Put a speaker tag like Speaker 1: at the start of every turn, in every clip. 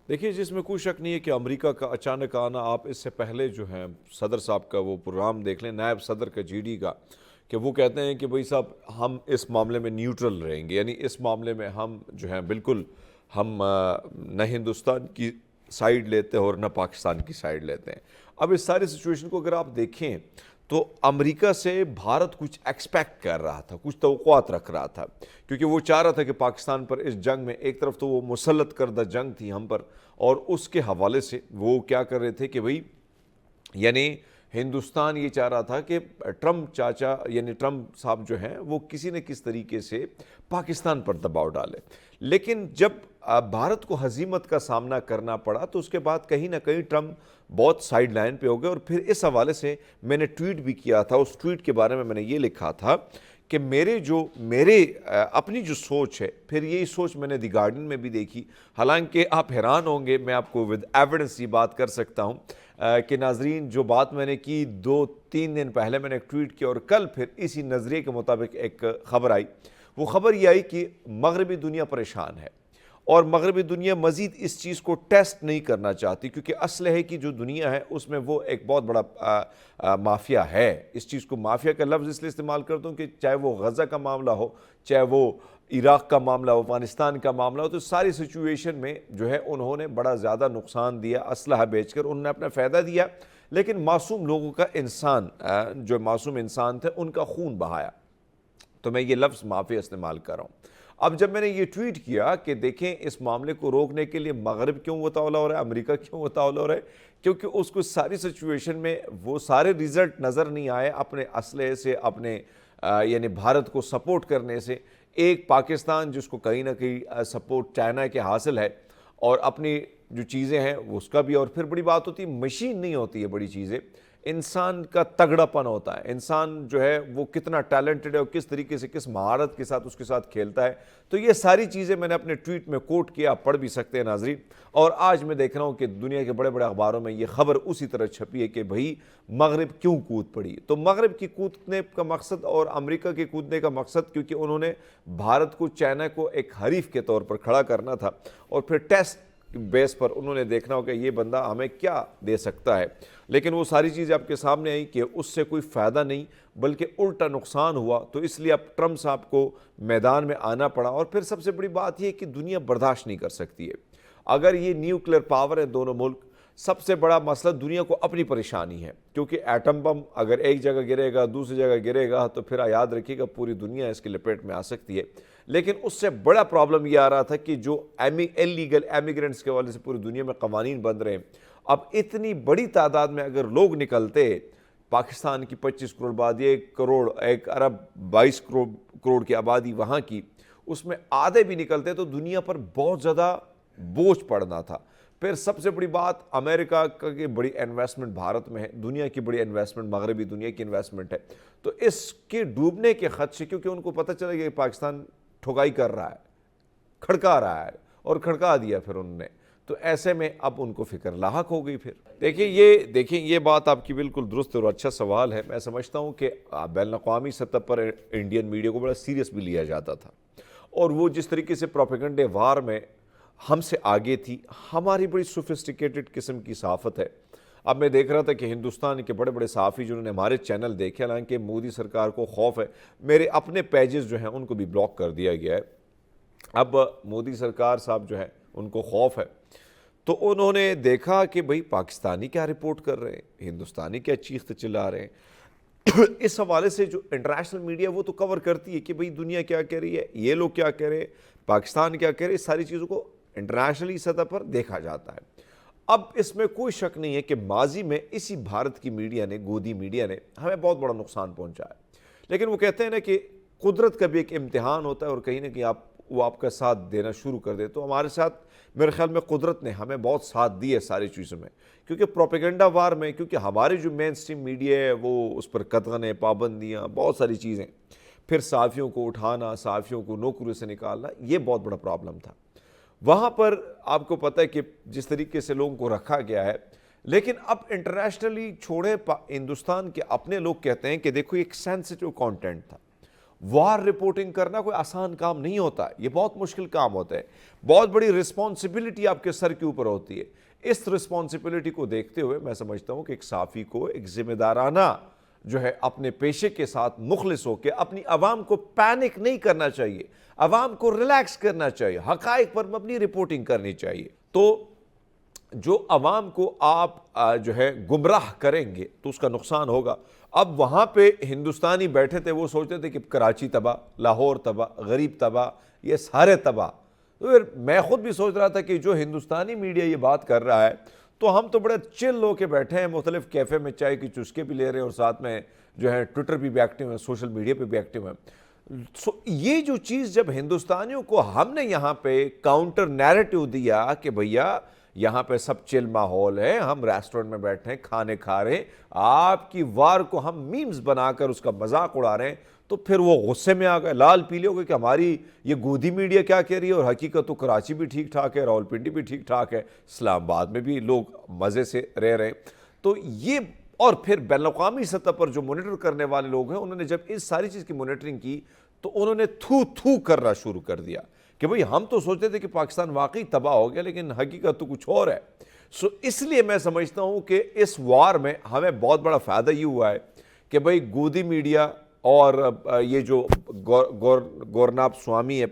Speaker 1: دیکھیے جس میں کوئی شک نہیں ہے کہ امریکہ کا اچانک آنا، آپ اس سے پہلے جو ہیں صدر صاحب کا وہ پروگرام دیکھ لیں، نائب صدر کا جی ڈی کا، کہ وہ کہتے ہیں کہ بھائی صاحب ہم اس معاملے میں نیوٹرل رہیں گے، یعنی اس معاملے میں ہم جو ہیں بالکل ہم نہ ہندوستان کی سائیڈ لیتے ہیں اور نہ پاکستان کی سائیڈ لیتے ہیں۔ اب اس ساری سچویشن کو اگر آپ دیکھیں تو امریکہ سے بھارت کچھ ایکسپیکٹ کر رہا تھا، کچھ توقعات رکھ رہا تھا، کیونکہ وہ چاہ رہا تھا کہ پاکستان پر اس جنگ میں ایک طرف تو وہ مسلط کردہ جنگ تھی ہم پر، اور اس کے حوالے سے وہ کیا کر رہے تھے کہ بھئی یعنی ہندوستان یہ چاہ رہا تھا کہ ٹرمپ چاچا یعنی ٹرمپ صاحب جو ہیں وہ کسی نہ کس طریقے سے پاکستان پر دباؤ ڈالے۔ لیکن جب بھارت کو ہزیمت کا سامنا کرنا پڑا تو اس کے بعد کہیں نہ کہیں ٹرمپ بہت سائیڈ لائن پہ ہو گئے، اور پھر اس حوالے سے میں نے ٹویٹ بھی کیا تھا۔ اس ٹویٹ کے بارے میں نے یہ لکھا تھا کہ میرے اپنی جو سوچ ہے، پھر یہی سوچ میں نے دی گارڈین میں بھی دیکھی، حالانکہ آپ حیران ہوں گے، میں آپ کو ود ایویڈنس یہ بات کر سکتا ہوں کہ ناظرین جو بات میں نے کی 2-3 دن پہلے میں نے ایک ٹویٹ کیا، اور کل پھر اسی نظریے کے مطابق ایک خبر آئی۔ وہ خبر یہ آئی کہ مغربی دنیا پریشان ہے، اور مغربی دنیا مزید اس چیز کو ٹیسٹ نہیں کرنا چاہتی، کیونکہ اسلحے کی جو دنیا ہے اس میں وہ ایک بہت بڑا مافیا ہے۔ اس چیز کو مافیا کا لفظ اس لیے استعمال کرتا ہوں کہ چاہے وہ غزہ کا معاملہ ہو، چاہے وہ عراق کا معاملہ ہو، افغانستان کا معاملہ ہو، تو ساری سچویشن میں جو ہے انہوں نے بڑا زیادہ نقصان دیا، اسلحہ بیچ کر انہوں نے اپنا فائدہ دیا، لیکن معصوم لوگوں کا جو معصوم انسان تھے ان کا خون بہایا۔ تو میں یہ لفظ مافیا استعمال کر رہا ہوں۔ اب جب میں نے یہ ٹویٹ کیا کہ دیکھیں اس معاملے کو روکنے کے لیے مغرب کیوں متولہ ہو رہا ہے، امریکہ کیوں متولہ ہو رہا ہے، کیونکہ اس کو ساری سچویشن میں وہ سارے ریزلٹ نظر نہیں آئے اپنے اسلحے سے، اپنے یعنی بھارت کو سپورٹ کرنے سے۔ ایک پاکستان جس کو کہیں نہ کہیں سپورٹ چائنا کے حاصل ہے، اور اپنی جو چیزیں ہیں اس کا بھی، اور پھر بڑی بات ہوتی ہے مشین نہیں ہوتی ہے بڑی چیزیں، انسان کا تگڑا پن ہوتا ہے، انسان جو ہے وہ کتنا ٹیلنٹڈ ہے اور کس طریقے سے کس مہارت کے ساتھ اس کے ساتھ کھیلتا ہے۔ تو یہ ساری چیزیں میں نے اپنے ٹویٹ میں کوٹ کیا، آپ پڑھ بھی سکتے ہیں ناظرین۔ اور آج میں دیکھ رہا ہوں کہ دنیا کے بڑے بڑے اخباروں میں یہ خبر اسی طرح چھپی ہے کہ بھئی مغرب کیوں کود پڑی۔ تو مغرب کی کودنے کا مقصد اور امریکہ کے کودنے کا مقصد، کیونکہ انہوں نے بھارت کو چائنا کو ایک حریف کے طور پر کھڑا کرنا تھا، اور پھر ٹیسٹ بیس پر انہوں نے دیکھنا ہو کہ یہ بندہ ہمیں کیا دے سکتا ہے۔ لیکن وہ ساری چیزیں آپ کے سامنے آئی کہ اس سے کوئی فائدہ نہیں بلکہ الٹا نقصان ہوا۔ تو اس لیے اب ٹرمپ صاحب کو میدان میں آنا پڑا، اور پھر سب سے بڑی بات یہ کہ دنیا برداشت نہیں کر سکتی ہے اگر یہ نیوکلیر پاور ہے دونوں ملک۔ سب سے بڑا مسئلہ دنیا کو اپنی پریشانی ہے، کیونکہ ایٹم بم اگر ایک جگہ گرے گا دوسری جگہ گرے گا تو پھر یاد رکھیے گا پوری دنیا اس کے لپیٹ میں آ سکتی ہے۔ لیکن اس سے بڑا پرابلم یہ آ رہا تھا کہ جو انلیگل ایمیگرنٹس کے حوالے سے پوری دنیا میں قوانین بن رہے ہیں، اب اتنی بڑی تعداد میں اگر لوگ نکلتے، پاکستان کی 25 کروڑ آبادی، 1 ارب 22 کروڑ کی آبادی وہاں کی، اس میں آدھے بھی نکلتے تو دنیا پر بہت زیادہ بوجھ پڑنا تھا۔ پھر سب سے بڑی بات امریکہ کی بڑی انویسٹمنٹ بھارت میں ہے، دنیا کی بڑی انویسٹمنٹ مغربی دنیا کی انویسٹمنٹ ہے، تو اس کے ڈوبنے کے خدشے، کیونکہ ان کو پتہ چلا کہ پاکستان ٹھگائی کر رہا ہے، کھڑکا رہا ہے، اور کھڑکا دیا پھر انہوں نے، تو ایسے میں اب ان کو فکر لاحق ہو گئی۔ پھر دیکھیں یہ بات آپ کی بالکل درست اور اچھا سوال ہے۔ میں سمجھتا ہوں کہ بین الاقوامی سطح پر انڈین میڈیا کو بڑا سیریس بھی لیا جاتا تھا، اور وہ جس طریقے سے پروپیگنڈے وار میں ہم سے آگے تھی، ہماری بڑی سوفسٹیکیٹڈ قسم کی صحافت ہے۔ اب میں دیکھ رہا تھا کہ ہندوستان کے بڑے بڑے صحافی جنہوں نے ہمارے چینل دیکھے، حالانکہ مودی سرکار کو خوف ہے، میرے اپنے پیجز جو ہیں ان کو بھی بلاک کر دیا گیا ہے۔ اب مودی سرکار صاحب جو ہے ان کو خوف ہے، تو انہوں نے دیکھا کہ بھئی پاکستانی کیا رپورٹ کر رہے ہیں، ہندوستانی کیا چیختے چلا رہے ہیں۔ اس حوالے سے جو انٹرنیشنل میڈیا وہ تو کور کرتی ہے کہ بھئی دنیا کیا کہہ رہی ہے، یہ لوگ کیا کہہ رہے ہیں، پاکستان کیا کہہ رہے ہیں، اس ساری چیزوں کو انٹرنیشنلی سطح پر دیکھا جاتا ہے۔ اب اس میں کوئی شک نہیں ہے کہ ماضی میں اسی بھارت کی میڈیا نے، گودی میڈیا نے ہمیں بہت بڑا نقصان پہنچا ہے، لیکن وہ کہتے ہیں نا کہ قدرت کا بھی ایک امتحان ہوتا ہے، اور کہیں نہ کہیں وہ آپ کا ساتھ دینا شروع کر دے۔ تو ہمارے ساتھ میرے خیال میں قدرت نے ہمیں بہت ساتھ دی ہے ساری چیزوں میں، کیونکہ پروپیگنڈا وار میں، کیونکہ ہماری جو مین سٹریم میڈیا ہے وہ اس پر قدغنیں، پابندیاں، بہت ساری چیزیں، پھر صحافیوں کو اٹھانا، صحافیوں کو نوکری سے نکالنا، یہ بہت بڑا پرابلم تھا۔ وہاں پر آپ کو پتہ ہے کہ جس طریقے سے لوگوں کو رکھا گیا ہے، لیکن اب انٹرنیشنلی چھوڑے، ہندوستان کے اپنے لوگ کہتے ہیں کہ دیکھو ایک سینسیٹیو کانٹینٹ تھا، وار رپورٹنگ کرنا کوئی آسان کام نہیں ہوتا، یہ بہت مشکل کام ہوتا ہے، بہت بڑی رسپانسبلٹی آپ کے سر کے اوپر ہوتی ہے۔ اس رسپانسبلٹی کو دیکھتے ہوئے میں سمجھتا ہوں کہ ایک صحافی کو ایک ذمہ دارانہ جو ہے اپنے پیشے کے ساتھ مخلص ہو کے اپنی عوام کو پینک نہیں کرنا چاہیے، عوام کو ریلیکس کرنا چاہیے، حقائق پر مبنی رپورٹنگ کرنی چاہیے۔ تو جو عوام کو آپ جو ہے گمراہ کریں گے تو اس کا نقصان ہوگا۔ اب وہاں پہ ہندوستانی بیٹھے تھے، وہ سوچتے تھے کہ کراچی تباہ، لاہور تباہ، غریب تباہ، یہ سارے تباہ۔ تو پھر میں خود بھی سوچ رہا تھا کہ جو ہندوستانی میڈیا یہ بات کر رہا ہے تو ہم تو بڑے چل ہو کے بیٹھے ہیں، مختلف کیفے میں چائے کی چسکے بھی لے رہے ہیں اور ساتھ میں جو ہے ٹویٹر پہ بھی ایکٹیو ہیں، سوشل میڈیا پہ بھی ایکٹیو ہیں۔ یہ جو چیز جب ہندوستانیوں کو ہم نے یہاں پہ کاؤنٹر نیریٹو دیا کہ بھیا یہاں پہ سب چل ماحول ہے، ہم ریسٹورنٹ میں بیٹھے ہیں، کھانے کھا رہے ہیں، آپ کی وار کو ہم میمز بنا کر اس کا مذاق اڑا رہے ہیں، تو پھر وہ غصے میں آ گئے، لال پیلے ہو گئے کہ ہماری یہ گودی میڈیا کیا کہہ رہی ہے، اور حقیقت تو کراچی بھی ٹھیک ٹھاک ہے، راولپنڈی بھی ٹھیک ٹھاک ہے، اسلام آباد میں بھی لوگ مزے سے رہ رہے ہیں۔ تو یہ اور پھر بین الاقوامی سطح پر جو مانیٹر کرنے والے لوگ ہیں، انہوں نے جب اس ساری چیز کی مانیٹرنگ کی تو انہوں نے تھو تھو کرنا شروع کر دیا کہ بھئی ہم تو سوچتے تھے کہ پاکستان واقعی تباہ ہو گیا، لیکن حقیقت تو کچھ اور ہے۔ اس لیے میں سمجھتا ہوں کہ اس وار میں ہمیں بہت بڑا فائدہ یہ ہوا ہے کہ بھئی گودی میڈیا اور یہ جو گورناب سوامی ہے،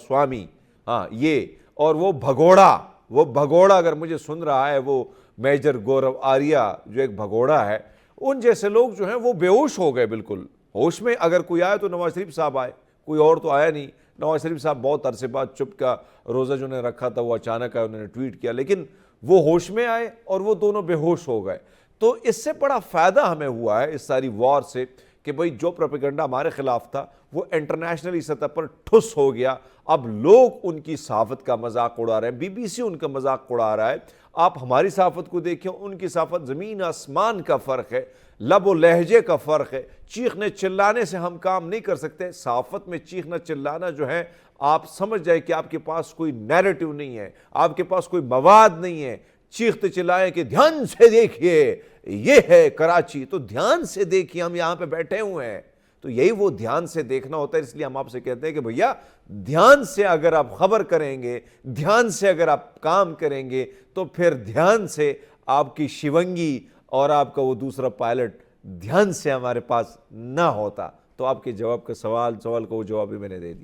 Speaker 1: سوامی، ہاں یہ، اور وہ بھگوڑا اگر مجھے سن رہا ہے، وہ میجر گورو آریہ جو ایک بھگوڑا ہے، ان جیسے لوگ جو ہیں وہ بے ہوش ہو گئے، بالکل ہوش میں اگر کوئی آئے تو نواز شریف صاحب آئے، کوئی اور تو آیا نہیں۔ نواز شریف صاحب بہت عرصے بعد چپ کا روزہ جو نے رکھا تھا وہ اچانک آئے، انہوں نے ٹویٹ کیا، لیکن وہ ہوش میں آئے اور وہ دونوں بے ہوش ہو گئے۔ تو اس سے بڑا فائدہ ہمیں ہوا ہے اس ساری وار سے کہ بھئی جو پروپیگنڈا ہمارے خلاف تھا وہ انٹرنیشنلی سطح پر ٹھس ہو گیا۔ اب لوگ ان کی صحافت کا مذاق اڑا رہے ہیں، بی بی سی ان کا مذاق اڑا رہا ہے۔ آپ ہماری صحافت کو دیکھیں، ان کی صحافت زمین آسمان کا فرق ہے، لب و لہجے کا فرق ہے، چیخنے چلانے سے ہم کام نہیں کر سکتے۔ صحافت میں چیخنا چلانا جو ہے، آپ سمجھ جائے کہ آپ کے پاس کوئی نیریٹو نہیں ہے، آپ کے پاس کوئی مواد نہیں ہے، چیختے چلائیں کہ دھیان سے دیکھیے یہ ہے کراچی، تو دھیان سے دیکھیے، ہم یہاں پہ بیٹھے ہوئے ہیں۔ تو یہی وہ دھیان سے دیکھنا ہوتا ہے، اس لیے ہم آپ سے کہتے ہیں کہ بھیا دھیان سے اگر آپ خبر کریں گے، دھیان سے اگر آپ کام کریں گے، تو پھر دھیان سے آپ کی شیونگی اور آپ کا وہ دوسرا پائلٹ دھیان سے ہمارے پاس نہ ہوتا۔ تو آپ کے جواب کا سوال کا وہ جواب بھی میں نے دے دیا۔